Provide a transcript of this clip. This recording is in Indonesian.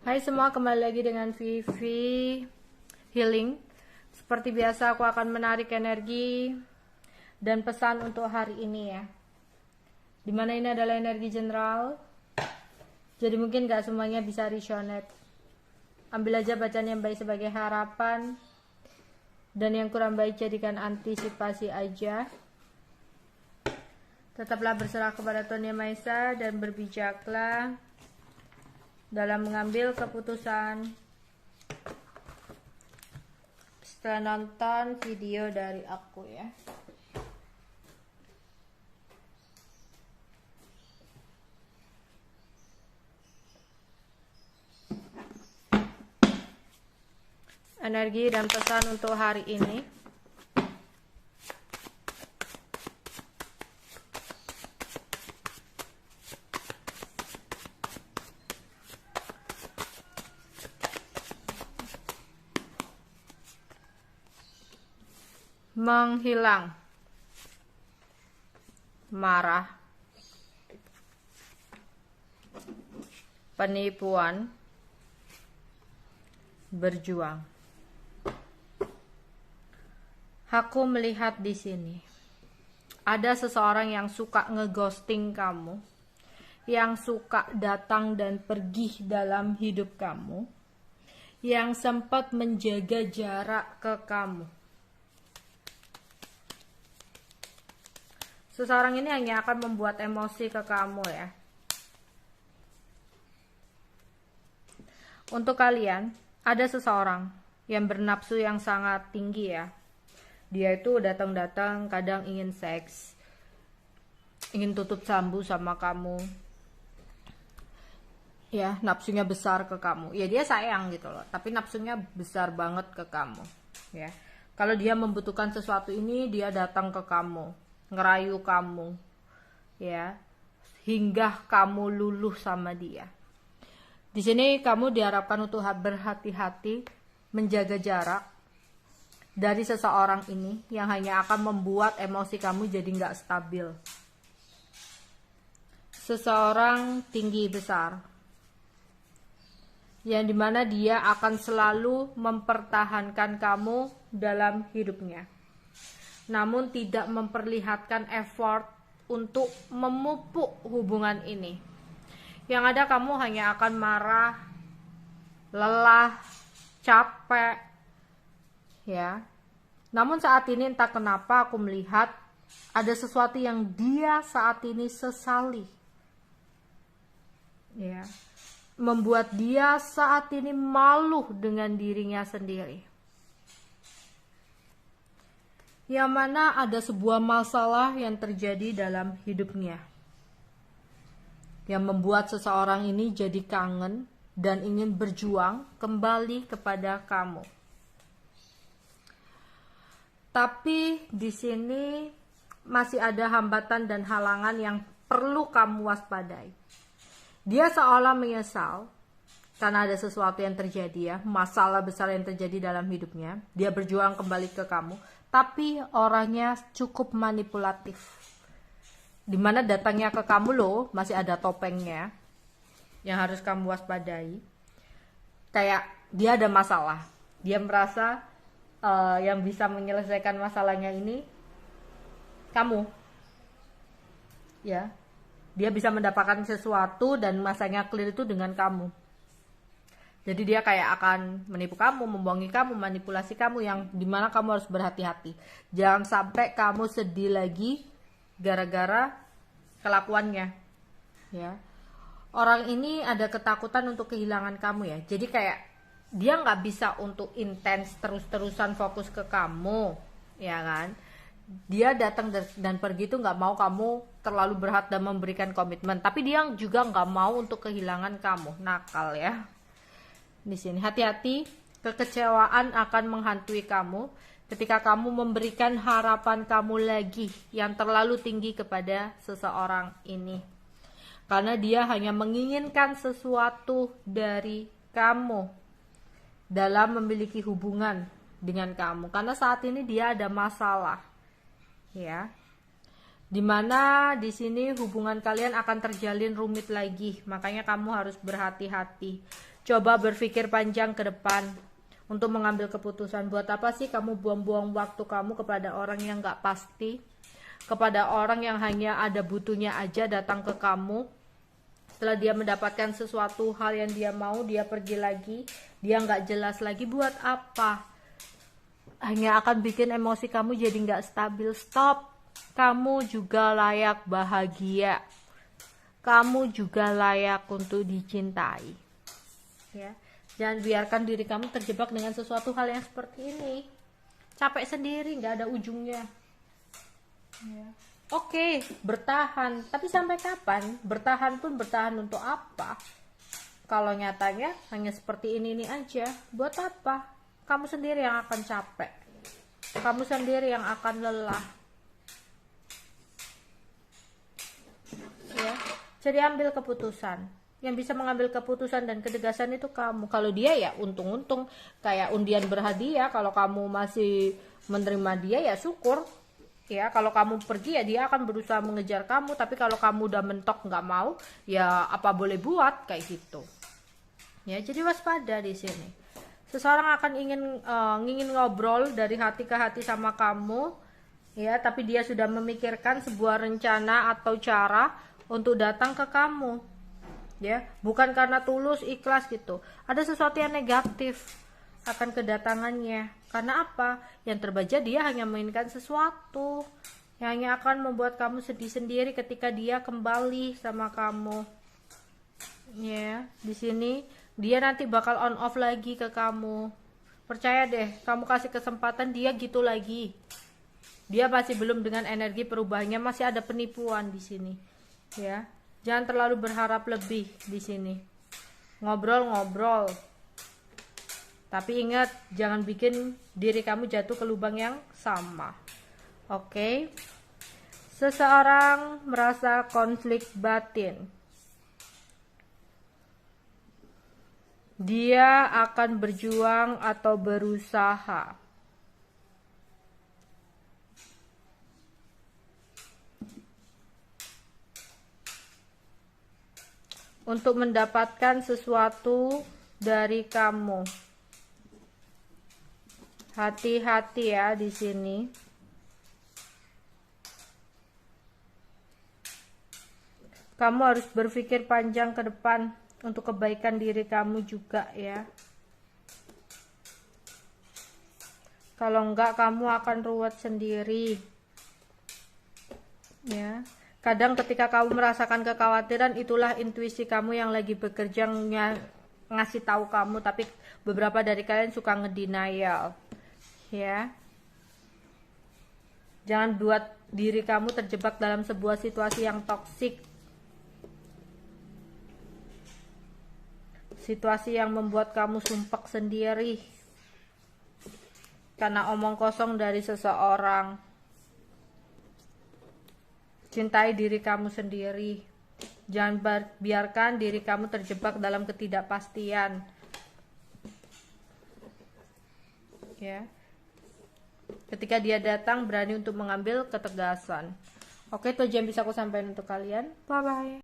Hai semua, kembali lagi dengan Vivi Healing. Seperti biasa aku akan menarik energi dan pesan untuk hari ini ya. Dimana ini adalah energi general, jadi mungkin gak semuanya bisa resonate. Ambil aja bacaan yang baik sebagai harapan, dan yang kurang baik jadikan antisipasi aja. Tetaplah berserah kepada Tuhan Yang Maha Esa dan berbijaklah dalam mengambil keputusan setelah nonton video dari aku ya. Energi dan pesan untuk hari ini. Menghilang, marah, penipuan, berjuang. Aku melihat di sini ada seseorang yang suka ngeghosting kamu, yang suka datang dan pergi dalam hidup kamu, yang sempat menjaga jarak ke kamu. Seseorang ini hanya akan membuat emosi ke kamu ya. Untuk kalian, ada seseorang yang bernafsu yang sangat tinggi ya. Dia itu datang-datang kadang ingin seks, ingin tutup sambu sama kamu. Ya, nafsunya besar ke kamu. Ya dia sayang gitu loh, tapi nafsunya besar banget ke kamu ya. Kalau dia membutuhkan sesuatu ini, dia datang ke kamu, ngerayu kamu ya, hingga kamu luluh sama dia. Di sini kamu diharapkan untuk berhati-hati, menjaga jarak dari seseorang ini yang hanya akan membuat emosi kamu jadi nggak stabil. Seseorang tinggi besar, yang dimana dia akan selalu mempertahankan kamu dalam hidupnya, namun tidak memperlihatkan effort untuk memupuk hubungan ini. Yang ada kamu hanya akan marah, lelah, capek ya. Namun saat ini entah kenapa aku melihat ada sesuatu yang dia saat ini sesali ya, membuat dia saat ini malu dengan dirinya sendiri. Yang mana ada sebuah masalah yang terjadi dalam hidupnya, yang membuat seseorang ini jadi kangen dan ingin berjuang kembali kepada kamu. Tapi di sini masih ada hambatan dan halangan yang perlu kamu waspadai. Dia seolah menyesal karena ada sesuatu yang terjadi ya, masalah besar yang terjadi dalam hidupnya. Dia berjuang kembali ke kamu, tapi orangnya cukup manipulatif. Dimana datangnya ke kamu loh, masih ada topengnya yang harus kamu waspadai. Kayak dia ada masalah, dia merasa yang bisa menyelesaikan masalahnya ini kamu ya. Dia bisa mendapatkan sesuatu dan masanya clear itu dengan kamu. Jadi dia kayak akan menipu kamu, membohongi kamu, manipulasi kamu, yang dimana kamu harus berhati-hati. Jangan sampai kamu sedih lagi gara-gara kelakuannya ya. Orang ini ada ketakutan untuk kehilangan kamu ya. Jadi kayak dia nggak bisa untuk intens terus-terusan fokus ke kamu ya kan. Dia datang dan pergi itu nggak mau kamu terlalu berat dan memberikan komitmen, tapi dia juga nggak mau untuk kehilangan kamu. Nakal ya di sini. Hati-hati, kekecewaan akan menghantui kamu ketika kamu memberikan harapan kamu lagi yang terlalu tinggi kepada seseorang ini, karena dia hanya menginginkan sesuatu dari kamu dalam memiliki hubungan dengan kamu, karena saat ini dia ada masalah ya, dimana di sini hubungan kalian akan terjalin rumit lagi. Makanya kamu harus berhati-hati. Coba berpikir panjang ke depan untuk mengambil keputusan. Buat apa sih kamu buang-buang waktu kamu kepada orang yang gak pasti, kepada orang yang hanya ada butuhnya aja datang ke kamu. Setelah dia mendapatkan sesuatu hal yang dia mau, dia pergi lagi, dia nggak jelas lagi. Buat apa? Hanya akan bikin emosi kamu jadi nggak stabil. Stop. Kamu juga layak bahagia. Kamu juga layak untuk dicintai. Ya, jangan biarkan diri kamu terjebak dengan sesuatu hal yang seperti ini. Capek sendiri, nggak ada ujungnya. Ya. Oke, bertahan. Tapi sampai kapan? Bertahan pun bertahan untuk apa? Kalau nyatanya hanya seperti ini aja, buat apa? Kamu sendiri yang akan capek. Kamu sendiri yang akan lelah. Ya, jadi ambil keputusan. Yang bisa mengambil keputusan dan ketegasan itu kamu. Kalau dia ya untung-untung, kayak undian berhadiah. Kalau kamu masih menerima dia ya syukur. Ya, kalau kamu pergi ya dia akan berusaha mengejar kamu, tapi kalau kamu udah mentok nggak mau, ya apa boleh buat, kayak gitu. Ya, jadi waspada di sini. Seseorang akan ingin ngobrol dari hati ke hati sama kamu, ya, tapi dia sudah memikirkan sebuah rencana atau cara untuk datang ke kamu. Ya, bukan karena tulus, ikhlas gitu. Ada sesuatu yang negatif akan kedatangannya. Karena apa? Yang terbaca dia hanya mainkan sesuatu yang hanya akan membuat kamu sedih sendiri ketika dia kembali sama kamu. Ya, di sini dia nanti bakal on off lagi ke kamu. Percaya deh, kamu kasih kesempatan dia gitu lagi. Dia masih belum dengan energi perubahannya, masih ada penipuan di sini. Ya, jangan terlalu berharap lebih di sini. Ngobrol-ngobrol. Tapi ingat, jangan bikin diri kamu jatuh ke lubang yang sama. Oke? Seseorang merasa konflik batin. Dia akan berjuang atau berusaha untuk mendapatkan sesuatu dari kamu. Hati-hati ya di sini. Kamu harus berpikir panjang ke depan untuk kebaikan diri kamu juga ya. Kalau enggak kamu akan ruwet sendiri. Ya. Kadang ketika kamu merasakan kekhawatiran, itulah intuisi kamu yang lagi bekerja ngasih tahu kamu, tapi beberapa dari kalian suka ngedenial. Ya, jangan buat diri kamu terjebak dalam sebuah situasi yang toksik, situasi yang membuat kamu sumpek sendiri karena omong kosong dari seseorang. Cintai diri kamu sendiri. Jangan biarkan diri kamu terjebak dalam ketidakpastian. Ya. Ketika dia datang, berani untuk mengambil ketegasan. Oke, itu aja yang bisa aku sampaikan untuk kalian. Bye bye.